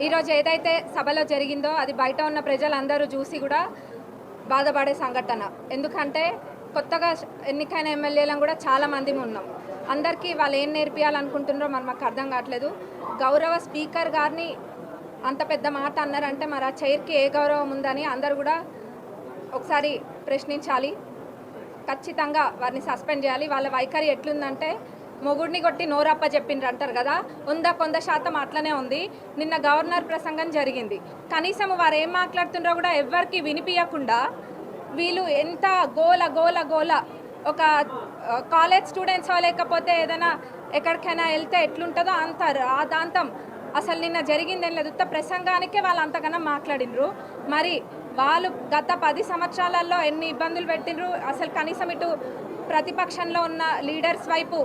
ఈరోజు ఏదైతే సభలో జరిగిందో అది బయట ఉన్న ప్రజలందరూ చూసి కూడా బాధపడే సంఘటన. ఎందుకంటే కొత్తగా ఎన్నికైన ఎమ్మెల్యేలను కూడా చాలామంది ఉన్నాం. అందరికీ వాళ్ళు ఏం నేర్పియాలనుకుంటున్నారో మరి మాకు అర్థం కావట్లేదు. గౌరవ స్పీకర్ గారిని అంత పెద్ద మాట అన్నారంటే మరి ఆ చైర్కి ఏ గౌరవం ఉందని అందరూ కూడా ఒకసారి ప్రశ్నించాలి. ఖచ్చితంగా వారిని సస్పెండ్ చేయాలి. వాళ్ళ వైఖరి ఎట్లుందంటే మొగుడిని కొట్టి నోరప్ప చెప్పిండ్రు అంటారు కదా, 100% అట్లనే ఉంది. నిన్న గవర్నర్ ప్రసంగం జరిగింది. కనీసం వారు ఏం మాట్లాడుతుండ్రో కూడా ఎవ్వరికి వినిపించకుండా వీళ్ళు ఎంత గోల గోల గోల ఒక కాలేజ్ స్టూడెంట్స్ లేకపోతే ఏదైనా ఎక్కడికైనా వెళ్తే ఎట్లుంటుందో అంత రాదాంతం. అసలు నిన్న జరిగిందేం లేదు. ప్రసంగానికే వాళ్ళు అంతకన్నా మాట్లాడినరు. మరి వాళ్ళు గత 10 సంవత్సరాలలో ఎన్ని ఇబ్బందులు పెట్టినరు. అసలు కనీసం ఇటు ప్రతిపక్షంలో ఉన్న లీడర్స్ వైపు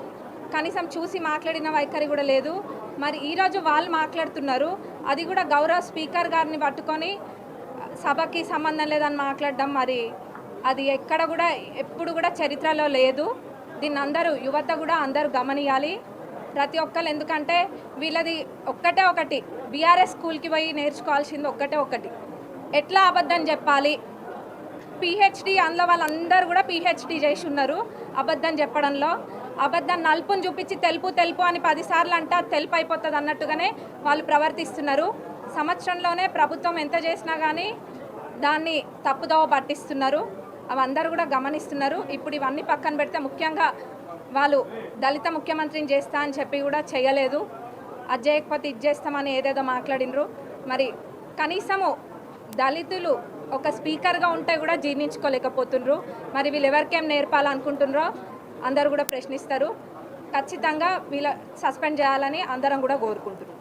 కనీసం చూసి మాట్లాడిన వైఖరి కూడా లేదు. మరి ఈరోజు వాళ్ళు మాట్లాడుతున్నారు. అది కూడా గౌరవ స్పీకర్ గారిని పట్టుకొని సభకి సంబంధం లేదని మాట్లాడడం మరి అది ఎక్కడ కూడా ఎప్పుడు కూడా చరిత్రలో లేదు. దీన్ని అందరూ యువత కూడా అందరూ గమనియాలి. ప్రతి ఒక్కరు. ఎందుకంటే వీళ్ళది ఒక్కటే ఒకటి, బీఆర్ఎస్ స్కూల్కి పోయి నేర్చుకోవాల్సింది ఒక్కటే ఒకటి, ఎట్లా అబద్ధం చెప్పాలి. పిహెచ్డి అందులో వాళ్ళందరూ కూడా పిహెచ్డి చేసి ఉన్నారు అబద్ధం చెప్పడంలో. అబద్ధం నలుపుని చూపించి తెలుపు తెలుపు అని 10 సార్లు అంటే తెలుపు అయిపోతుంది అన్నట్టుగానే వాళ్ళు ప్రవర్తిస్తున్నారు. సంవత్సరంలోనే ప్రభుత్వం ఎంత చేసినా కానీ దాన్ని తప్పుదోవ పట్టిస్తున్నారు. అవి అందరూ కూడా గమనిస్తున్నారు. ఇప్పుడు ఇవన్నీ పక్కన పెడితే ముఖ్యంగా వాళ్ళు దళిత ముఖ్యమంత్రిని చేస్తా అని చెప్పి కూడా చేయలేదు. అది చేయకపోతే ఇది చేస్తామని ఏదేదో మాట్లాడినరు. మరి కనీసము దళితులు ఒక స్పీకర్గా ఉంటే కూడా జీర్ణించుకోలేకపోతుండ్రు. మరి వీళ్ళు ఎవరికేం నేర్పాలనుకుంటున్నారో అందరూ కూడా ప్రశ్నిస్తారు. ఖచ్చితంగా వీళ్ళ సస్పెండ్ చేయాలని అందరం కూడా కోరుకుంటున్నారు.